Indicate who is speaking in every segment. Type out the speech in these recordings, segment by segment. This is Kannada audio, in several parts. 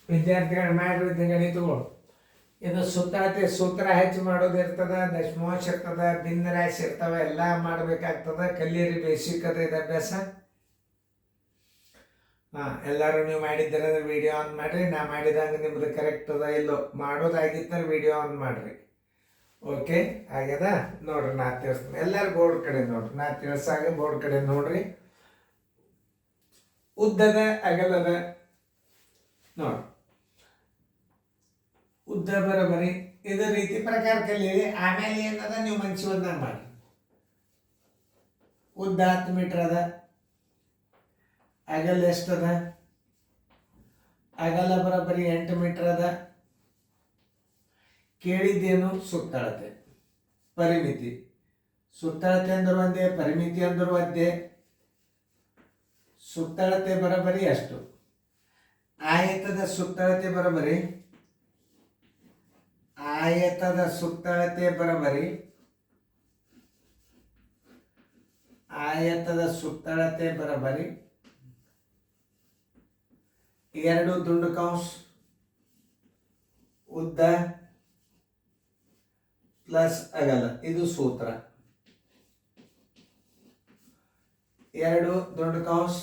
Speaker 1: ವಿದ್ಯಾರ್ಥಿಗಳು ಮಾಡಿದ ಗಣಿತಗಳು ಇದು ಸುತ್ತಳತೆ ಸೂತ್ರ ಹೆಚ್ಚು ಮಾಡೋದು ಇರ್ತದ, ದಶಮಾಂಶ ಇರ್ತದ, ಭಿನ್ನ ರಾಶಿ ಇರ್ತವ, ಎಲ್ಲ ಮಾಡಬೇಕಾಗ್ತದ. ಕಲೀರಿ, ಬೇಸಿಕ್ ಅದ ಇದು ಅಭ್ಯಾಸ. ಎಲ್ಲರೂ ನೀವು ಮಾಡಿದ್ದೀರ ವಿಡಿಯೋ ಆನ್ ಮಾಡಿರಿ. ನಾ ಮಾಡಿದಂಗೆ ನಿಮ್ದು ಕರೆಕ್ಟ್ ಅದ ಇಲ್ಲೋ ಮಾಡೋದಾಗಿತ್ತಂದ್ರೆ ವಿಡಿಯೋ ಆನ್ ಮಾಡಿರಿ. ಓಕೆ ಆಗ್ಯದ ನೋಡ್ರಿ. ನಾ ತಿಳಿಸ್ತೀನಿ, ಎಲ್ಲರೂ ಬೋರ್ಡ್ ಕಡೆ ನೋಡ್ರಿ. ನಾ ತಿಳಿಸಾಗ ಬೋರ್ಡ್ ಕಡೆ ನೋಡ್ರಿ. ಉದ್ದದ ಅಗಲದ ನೋಡ್ರಿ, ಉದ್ದ ಬರೋಬರಿ ಇದೇ ರೀತಿ ಪ್ರಕಾರ ಕಲೀರಿ. ಆಮೇಲೆ ಏನದ ನೀವು ಮನ್ಸಿ ಒಂದಾಗ ಮಾಡಿ. ಉದ್ದ 10 ಮೀಟರ್ ಅದ, ಅಗಲ ಎಷ್ಟದ? ಅಗಲ ಬರೋಬರಿ 8 ಮೀಟರ್ ಅದ. ಕೇಳಿದ್ದೇನು? ಸುತ್ತಳತೆ ಪರಿಮಿತಿ. ಸುತ್ತಳತೆ ಅಂದ್ರೆ ಒಂದೇ, ಪರಿಮಿತಿ ಅಂದ್ರೆ ಒಂದೇ. ಸುತ್ತಳತೆ ಬರೋಬರಿ ಅಷ್ಟು. ಆಯತದ ಸುತ್ತಳತೆ ಬರೋಬರಿ, ಆಯತದ ಸುತ್ತಳತೆ ಬರೋಬರಿ, ಆಯತದ ಸುತ್ತಳತೆ ಬರೋಬರಿ 2 ದುಂಡು ಕಂಸ ಉದ್ದ ಪ್ಲಸ್ ಅಗಲ. ಇದು ಸೂತ್ರ. 2 ದುಂಡು ಕಂಸ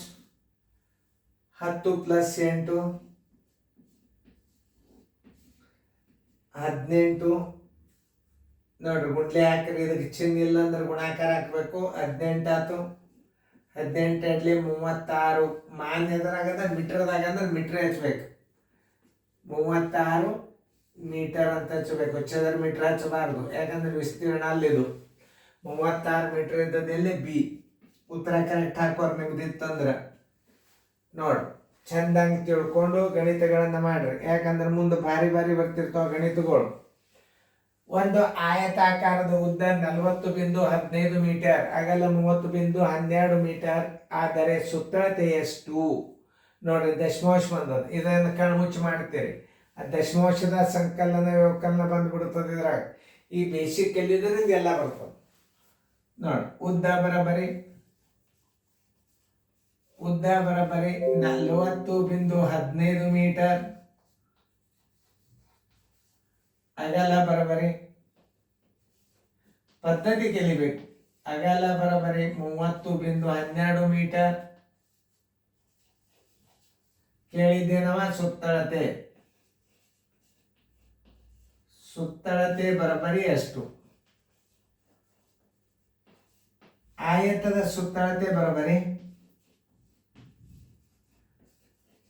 Speaker 1: 10 ಪ್ಲಸ್ 8 18. ನೋಡ್ರಿ, ಗುಂಡ್ಲೆ ಹಾಕ್ರಿ. ಇದಕ್ಕೆ ಚಿಹ್ನೆ ಇಲ್ಲ ಅಂದ್ರೆ ಗುಣಾಕಾರ ಹಾಕ್ಬೇಕು. 18 ಆಯ್ತು. 18 ಎಡ್ಲಿ 36. ಮಾನ್ಯದ್ರಾಗದ ಮೀಟರ್ದಾಗ ಅಂದ್ರೆ ಮೀಟ್ರ್ ಹಚ್ಬೇಕು. 36 ಮೀಟರ್ ಅಂತ ಹಚ್ಚಬೇಕು. ಚದರ ಮೀಟರ್ ಹಚ್ಚಬಾರ್ದು, ಯಾಕಂದ್ರೆ ವಿಸ್ತೀರ್ಣ ಅಲ್ಲಿದು. 36 ಮೀಟರ್ ಇದ್ದದಲ್ಲಿ ಬಿ. ಉತ್ತರ ಕರೆಕ್ಟ್ ಹಾಕೋರು ನಿಮ್ದಿತ್ತಂದ್ರೆ. ನೋಡ್ರಿ, ಚಂದಂಗೆ ತಿಳ್ಕೊಂಡು ಗಣಿತಗಳನ್ನು ಮಾಡ್ರಿ. ಯಾಕಂದ್ರೆ ಮುಂದೆ ಭಾರಿ ಬರ್ತಿರ್ತಾವ ಗಣಿತಗಳು. ಒಂದು ಆಯತಾಕಾರದ ಉದ್ದ 40.15 ಮೀಟರ್, ಅಗಲ 30.12 ಮೀಟರ್ ಆದರೆ ಸುತ್ತಳತೆ ಎಷ್ಟು? ನೋಡ್ರಿ, ದಶಮಾಂಶ ಬಂದದ. ಇದನ್ನು ಕಣ್ಮುಚ್ಚಿ ಮಾಡ್ತೀರಿ. ಆ ದಶಮಾಂಶದ ಸಂಕಲನ ವ್ಯವಕಲನ ಬಂದ್ಬಿಡ್ತದೆ ಇದ್ರಾಗ. ಈ ಬೇಸಿಕ್ ಎಲ್ಲಿದ್ರಿಂದ ಎಲ್ಲ ಬರ್ತದೆ. ನೋಡಿ, ಉದ್ದ ಬರೋಬರಿ 40.15 ಮೀಟರ್, ಅಗಲ ಬರೋಬರಿ ಪದ್ಧತಿ ಕಲಿಬೇಕು. ಅಗಲ ಬರೋಬರಿ 30.12 ಮೀಟರ್. ಕೇಳಿದ್ದೇನವ? ಸುತ್ತಳತೆ. ಸುತ್ತಳತೆ ಬರೋಬರಿ ಎಷ್ಟು? ಆಯತದ ಸುತ್ತಳತೆ ಬರೋಬರಿ,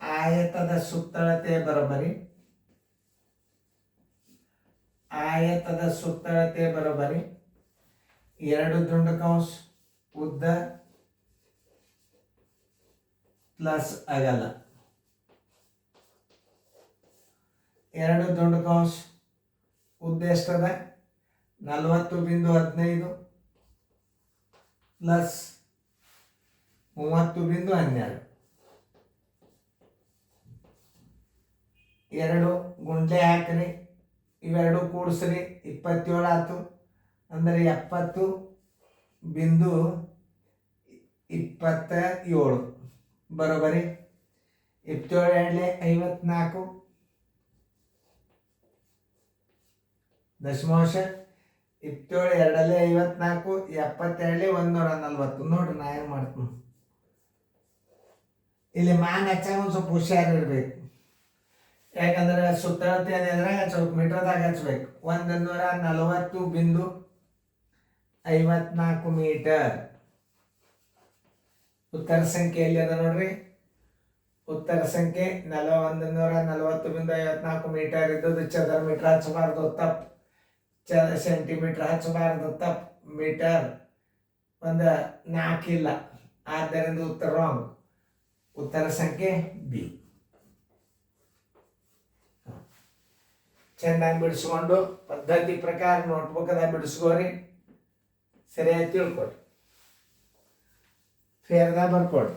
Speaker 1: ಆಯತದ ಸುತ್ತಳತೆ ಬರೋಬರಿ, ಆಯತದ ಸುತ್ತಳತೆ ಬರೋಬರಿ 2 ದುಂಡು ಕಂಸ ಉದ್ದ ಪ್ಲಸ್ ಅಗಲ. 2 ದುಂಡು ಕಂಸ ಉದ್ದ ಎಷ್ಟದ? 40.15 ಪ್ಲಸ್ 30.12. 2 ಗುಂಡ್ಲೆ ಹಾಕ್ರಿ. ಇವೆರಡು ಕೂಡಿಸ್ರಿ, 27 ಆಯ್ತು. ಅಂದರೆ 70.27 ಬರೋಬರಿ 27 ಎಡ್ಲೆ 54. ದಶಮಾಂಶ 27 ಎರಡಲ್ಲೇ 54, 72 140. ನೋಡ್ರಿ, ನಾ ಏನು ಮಾಡ್ತೀನಿ ಇಲ್ಲಿ. ಮಾನ್ ಹಚ್ಚಾಗ ಒಂದು ಸ್ವಲ್ಪ ಹುಷಾರಿರ್ಬೇಕು. ಯಾಕಂದ್ರೆ ಸುತ್ತಳತೆ ಅದ್ರ ಸ್ವಲ್ಪ ಮೀಟರ್ದಾಗ ಹಚ್ಬೇಕು. 140.54 ಮೀಟರ್. ಉತ್ತರ ಸಂಖ್ಯೆ ಎಲ್ಲಿ ಅದ ನೋಡ್ರಿ. ಉತ್ತರ ಸಂಖ್ಯೆ 140.54 ಮೀಟರ್ ಇದ್ದದ್ದು. ಚದರ ಮೀಟರ್ ಹಚ್ಚಬಾರ್ದು, ತಪ್ಪು. ಸೆಂಟಿಮೀಟರ್ ಹಚ್ಚಬಾರ್ದು, ತಪ್ಪು. ಮೀಟರ್ ಒಂದು 4 ಇಲ್ಲ. ಆದ್ದರಿಂದ ಉತ್ತರ ರಾಂಗ್. ಉತ್ತರ ಸಂಖ್ಯೆ ಬಿ. ಚೆನ್ನಾಗಿ ಬಿಡಿಸ್ಕೊಂಡು ಪದ್ಧತಿ ಪ್ರಕಾರ ನೋಟ್ಬುಕ್ದಾಗ ಬಿಡಿಸ್ಕೋರಿ. ಸರಿಯಾಗಿ ತಿಳ್ಕೊಡ್ರಿ, ಫೇರ್ದಾಗ ಬರ್ಕೊಡ್ರಿ.